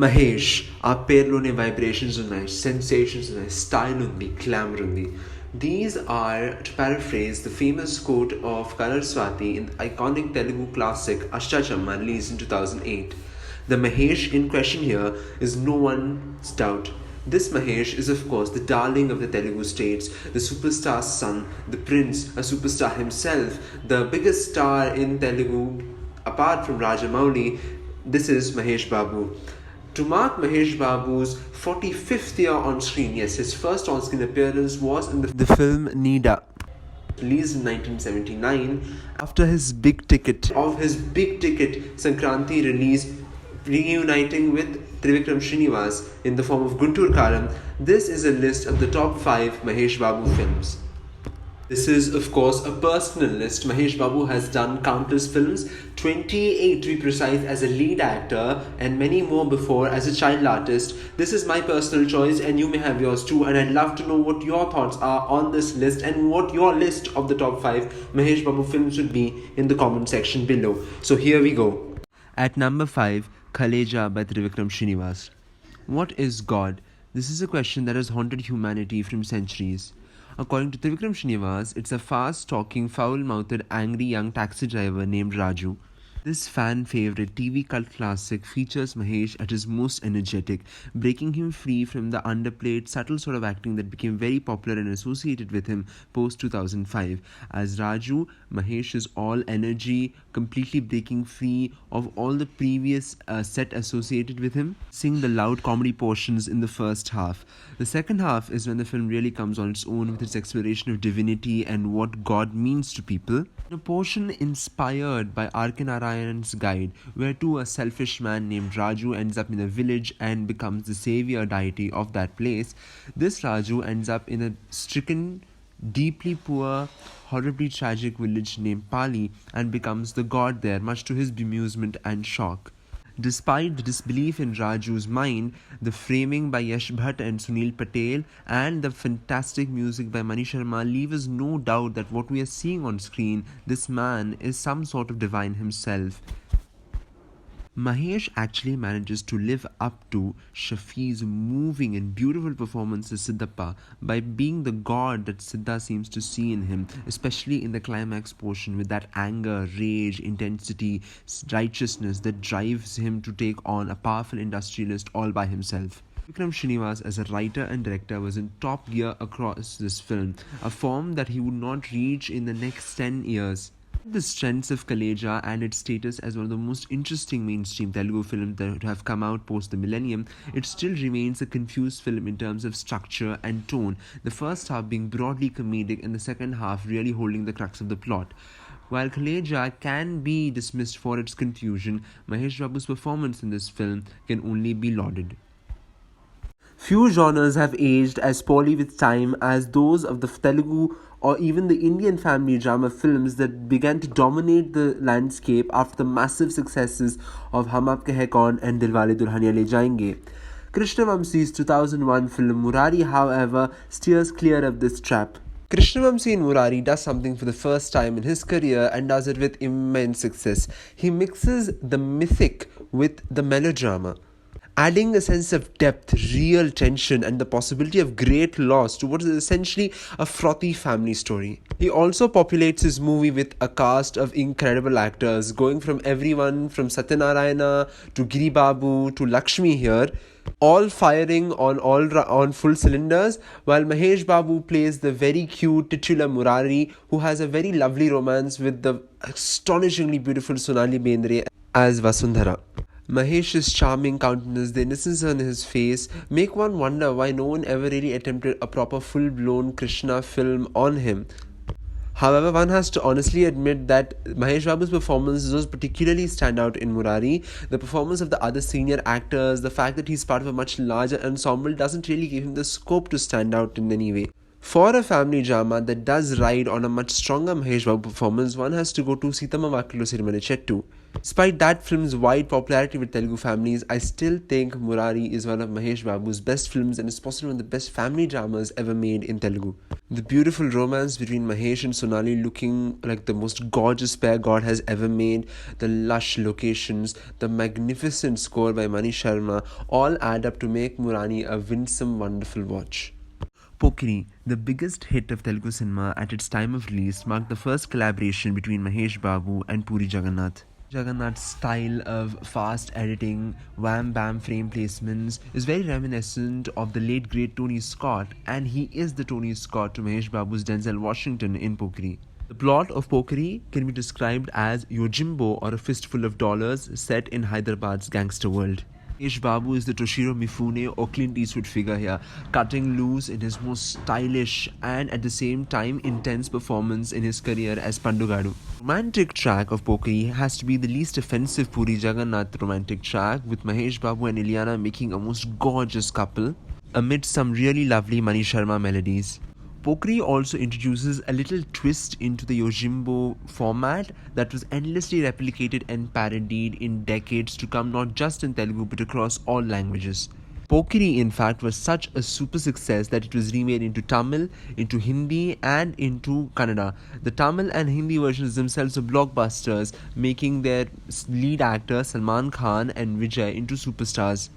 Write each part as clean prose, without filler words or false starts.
Mahesh, ఆ పేర్లోనే vibrations ఉన్నాయి, sensations ఉన్నాయి, style ఉంది, glamour ఉంది. These are, to paraphrase the famous quote of Kalar Swati in the iconic Telugu classic Ashtamma, released in 2008. The Mahesh in question here is no one's doubt. This Mahesh is, of course, the darling of the Telugu states, the superstar's son, the prince, a superstar himself, the biggest star in Telugu apart from Rajamouli. This is Mahesh Babu. To mark Mahesh Babu's 45th year on screen, yes, his first on screen appearance was in the film Needa, released in 1979 after his big ticket Sankranti release, reuniting with Trivikram Srinivas in the form of Guntur Karam. This is a list of the top 5 Mahesh Babu films. This is, of course, a personal list. Mahesh Babu has done countless films, 28 to be precise, as a lead actor, and many more before as a child artist. This is my personal choice, and you may have yours too. And I'd love to know what your thoughts are on this list and what your list of the top 5 Mahesh Babu films would be in the comment section below. So here we go. At number 5, Kaleja by Trivikram Srinivas. What is God? This is a question that has haunted humanity from centuries. According to Trivikram Srinivas, it's a fast-talking, foul-mouthed, angry young taxi driver named Raju. This fan-favorite TV cult classic features Mahesh at his most energetic, breaking him free from the underplayed, subtle sort of acting that became very popular and associated with him post-2005. As Raju, Mahesh is all energy, completely breaking free of all the previous set associated with him, seeing the loud comedy portions in the first half. The second half is when the film really comes on its own with its exploration of divinity and what God means to people. A portion inspired by R.K. Narayan's Guide, where too a selfish man named Raju ends up in a village and becomes the savior deity of that place. This Raju ends up in a stricken, deeply poor, horribly tragic village named Pali and becomes the god there, much to his bemusement and shock. Despite the disbelief in Raju's mind, the framing by Yash Bhatt and Sunil Patel and the fantastic music by Mani Sharma leave us no doubt that what we are seeing on screen, this man is some sort of divine himself. Mahesh actually manages to live up to Shafi's moving and beautiful performance as Siddhappa by being the god that Siddha seems to see in him, especially in the climax portion with that anger, rage, intensity, righteousness that drives him to take on a powerful industrialist all by himself. Vikram Srinivas as a writer and director was in top gear across this film, a form that he would not reach in the next 10 years. The strengths of Kaleja and its status as one of the most interesting mainstream Telugu films that have come out post the millennium, it still remains a confused film in terms of structure and tone, the first half being broadly comedic and the second half really holding the crux of the plot. While Kaleja can be dismissed for its confusion, Mahesh Babu's performance in this film can only be lauded. Few genres have aged as poorly with time as those of the Telugu or even the Indian family drama films that began to dominate the landscape after the massive successes of Hum Aapke Hai Kaun and Dilwale Dulhaniya Le Jayenge. Krishnavamsi's 2001 film Murari, however, steers clear of this trap. Krishnavamsi in Murari does something for the first time in his career and does it with immense success. He mixes the mythic with the melodrama, adding a sense of depth, real tension, and the possibility of great loss to what is essentially a frothy family story. He also populates his movie with a cast of incredible actors, going from everyone from Satyanarayana to Giri Babu to Lakshmi here, all firing on full cylinders, while Mahesh Babu plays the very cute titular Murari, who has a very lovely romance with the astonishingly beautiful Sonali Bendre as Vasundhara. Mahesh's charming countenance, the innocence on his face, make one wonder why no one ever really attempted a proper full-blown Krishna film on him. However, one has to honestly admit that Mahesh Babu's performance does particularly stand out in Murari. The performance of the other senior actors, the fact that he's part of a much larger ensemble doesn't really give him the scope to stand out in any way. For a family drama that does ride on a much stronger Mahesh Babu performance, one has to go to Sitama Vakkalu Sirmane Chettu. Despite that film's wide popularity with Telugu families, I still think Murari is one of Mahesh Babu's best films and is possibly one of the best family dramas ever made in Telugu. The beautiful romance between Mahesh and Sonali, looking like the most gorgeous pair God has ever made, the lush locations, the magnificent score by Mani Sharma all add up to make Murari a winsome, wonderful watch. Pokiri, the biggest hit of Telugu cinema at its time of release, marked the first collaboration between Mahesh Babu and Puri Jagannath. Jagannath's style of fast editing, wham bam frame placements is very reminiscent of the late great Tony Scott, and he is the Tony Scott to Mahesh Babu's Denzel Washington in Pokiri. The plot of Pokiri can be described as Yojimbo, or a fistful of dollars, set in Hyderabad's gangster world. Mahesh Babu is the Toshiro Mifune or Clint Eastwood figure here, cutting loose in his most stylish and at the same time intense performance in his career as Pandugadu. Romantic track of Pokiri has to be the least offensive Puri Jagannath romantic track, with Mahesh Babu and Ilyana making a most gorgeous couple amid some really lovely Mani Sharma melodies. Pokiri also introduces a little twist into the Yojimbo format that was endlessly replicated and parodied in decades to come, not just in Telugu but across all languages. Pokiri, in fact, was such a super success that it was remade into Tamil, into Hindi, and into Kannada. The Tamil and Hindi versions themselves were blockbusters, making their lead actors Salman Khan and Vijay into superstars.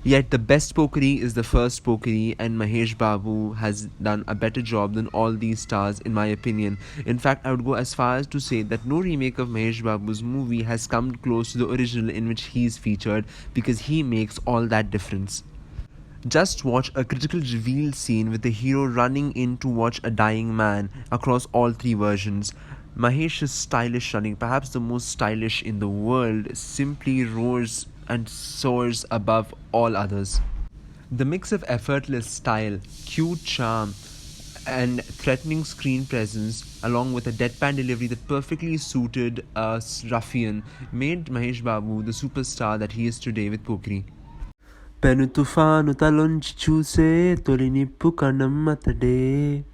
Yet the best Pokiri is the first Pokiri, and Mahesh Babu has done a better job than all these stars, in my opinion. In fact, I would go as far as to say that no remake of Mahesh Babu's movie has come close to the original in which he is featured, because he makes all that difference. Just watch a critical reveal scene with the hero running in to watch a dying man across all three versions. Mahesh's stylish running, perhaps the most stylish in the world, simply roars and soars above all others. The mix of effortless style, cute charm, and threatening screen presence, along with a deadpan delivery that perfectly suited a ruffian, made Mahesh Babu the superstar that he is today with Pokiri. పెను తుఫాను తలొంచి చూసే తొలి నిప్పు కణమ్మతడే,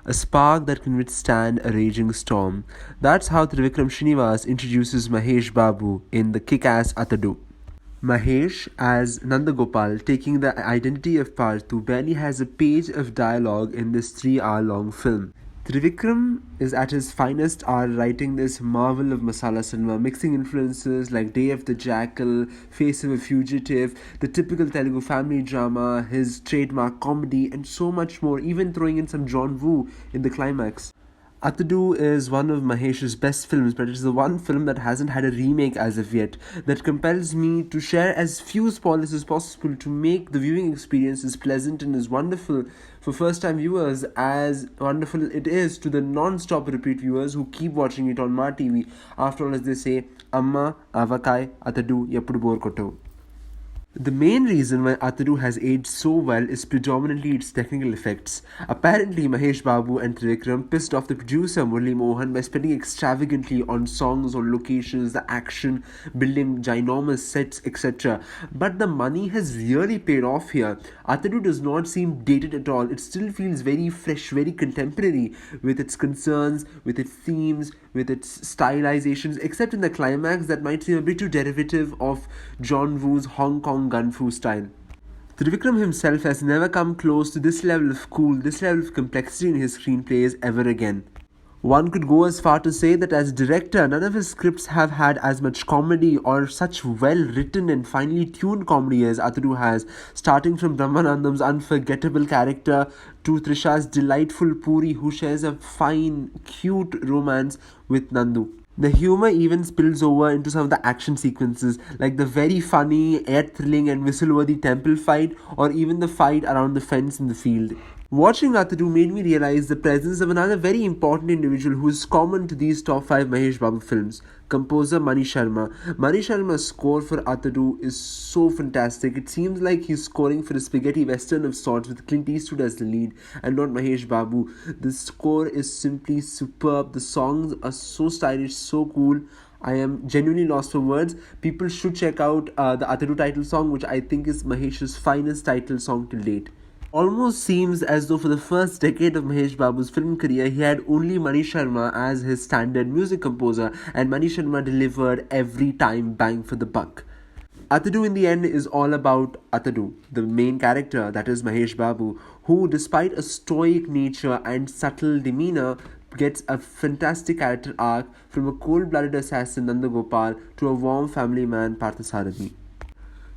a spark that can withstand a raging storm. That's how Trivikram Srinivas introduces Mahesh Babu in the kick-ass Atadu. Mahesh as Nandagopal, taking the identity of Parthu, barely has a page of dialogue in this 3-hour-long film. Trivikram is at his finest hour writing this marvel of masala cinema, mixing influences like Day of the Jackal, Face of a Fugitive, the typical Telugu family drama, his trademark comedy, and so much more, even throwing in some John Woo in the climax. Atadu is one of Mahesh's best films, but it is the one film that hasn't had a remake as of yet, that compels me to share as few spoilers as possible to make the viewing experience as pleasant and as wonderful for first-time viewers as wonderful it is to the non-stop repeat viewers who keep watching it on Ma TV. After all, as they say, Amma, Avakai, Atadu, Yappudu Bore Kottavu. The main reason why Atadu has aged so well is predominantly its technical effects. Apparently, Mahesh Babu and Trivikram pissed off the producer Murli Mohan by spending extravagantly on songs, on locations, the action, building ginormous sets, etc. But the money has really paid off here. Atadu does not seem dated at all. It still feels very fresh, very contemporary, with its concerns, with its themes, with its stylizations, except in the climax that might seem a bit too derivative of John Woo's Hong Kong Gun Fu style. Trivikram himself has never come close to this level of cool, this level of complexity in his screenplays ever again. One could go as far to say that as director, none of his scripts have had as much comedy or such well-written and finely tuned comedy as Atadu has, starting from Brahmanandam's unforgettable character to Trisha's delightful Puri, who shares a fine, cute romance with Nandu. The humor even spills over into some of the action sequences, like the very funny, yet thrilling and whistle-worthy temple fight, or even the fight around the fence in the field. Watching Atadu made me realize the presence of another very important individual who is common to these top 5 Mahesh Babu films, composer Mani Sharma. Mani Sharma's score for Atadu is so fantastic. It seems like he's scoring for a spaghetti western of sorts with Clint Eastwood as the lead and not Mahesh Babu. The score is simply superb. The songs are so stylish, so cool. I am genuinely lost for words. People should check out the Atadu title song, which I think is Mahesh's finest title song till date. Almost seems as though for the first decade of Mahesh Babu's film career, he had only Mani Sharma as his standard music composer, and Mani Sharma delivered every time bang for the buck. Atadu in the end is all about Atadu, the main character, that is Mahesh Babu, who, despite a stoic nature and subtle demeanor, gets a fantastic character arc from a cold blooded assassin Nandagopal to a warm family man Parthasarathi.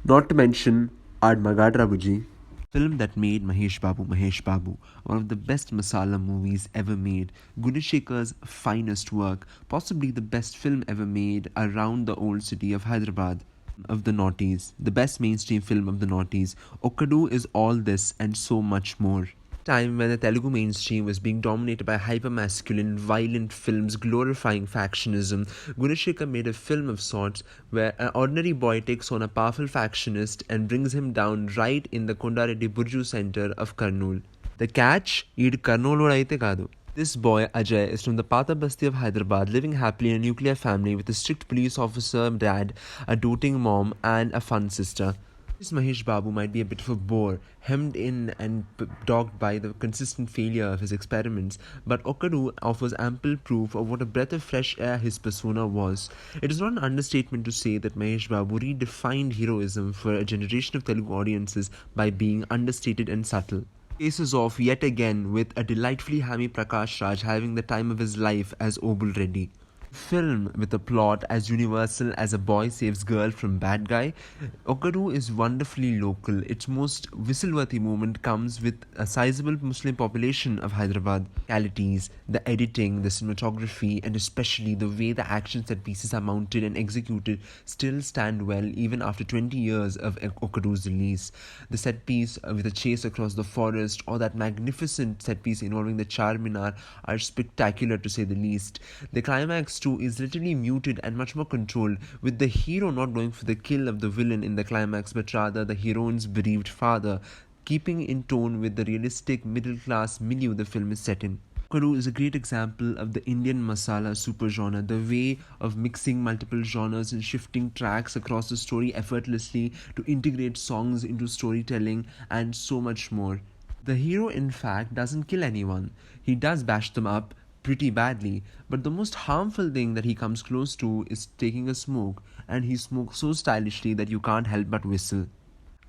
Not to mention Ad Magadra Buji. Film that made Mahesh Babu, one of the best masala movies ever made, Gunashekhar's finest work, possibly the best film ever made around the old city of Hyderabad. Of the noughties, the best mainstream film of the noughties, Okadu is all this and so much more. Time when the Telugu mainstream was being dominated by hyper-masculine, violent films glorifying factionism, Gunashekhar made a film of sorts where an ordinary boy takes on a powerful factionist and brings him down right in the Kondareddy Burju center of Kurnool. The catch? Eedu Kurnool aithe kaadu. This boy, Ajay, is from the Pata Basti of Hyderabad, living happily in a nuclear family with a strict police officer dad, a doting mom, and a fun sister. This Mahesh Babu might be a bit of a bore, hemmed in and dogged by the consistent failure of his experiments, but Okadu offers ample proof of what a breath of fresh air his persona was. It is not an understatement to say that Mahesh Babu redefined heroism for a generation of Telugu audiences by being understated and subtle. Faces off yet again with a delightfully hammy Prakash Raj having the time of his life as Obul Reddy. Film with a plot as universal as a boy saves girl from bad guy, Okadu is wonderfully local. Its most whistle-worthy moment comes with a sizable Muslim population of Hyderabad. Qualities, the editing, the cinematography, and especially the way the action set pieces are mounted and executed still stand well even after 20 years of Okadu's release. The set piece with a chase across the forest or that magnificent set piece involving the Charminar are spectacular to say the least. The climax too is literally muted and much more controlled, with the hero not going for the kill of the villain in the climax but rather the heroine's bereaved father, keeping in tone with the realistic middle class milieu the film is set in. Okadu is a great example of the Indian masala supergenre, the way of mixing multiple genres and shifting tracks across the story effortlessly to integrate songs into storytelling and so much more. The hero in fact doesn't kill anyone. He does bash them up pretty badly, but the most harmful thing that he comes close to is taking a smoke, and he smokes so stylishly that you can't help but whistle.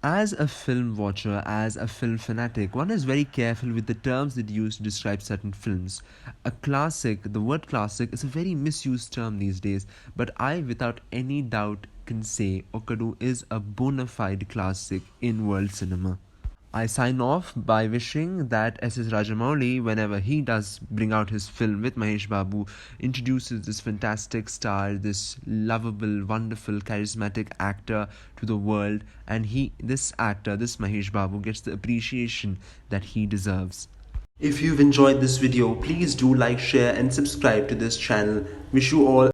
As a film watcher, as a film fanatic, one is very careful with the terms that use to describe certain films. A classic, the word classic, is a very misused term these days, but I without any doubt can say Okadu is a bona fide classic in world cinema. I sign off by wishing that S.S. Rajamouli, whenever he does bring out his film with Mahesh Babu, introduces this fantastic star, this lovable, wonderful, charismatic actor to the world, and this actor, this Mahesh Babu, gets the appreciation that he deserves. If you've enjoyed this video, please do like, share and subscribe to this channel. Wish you all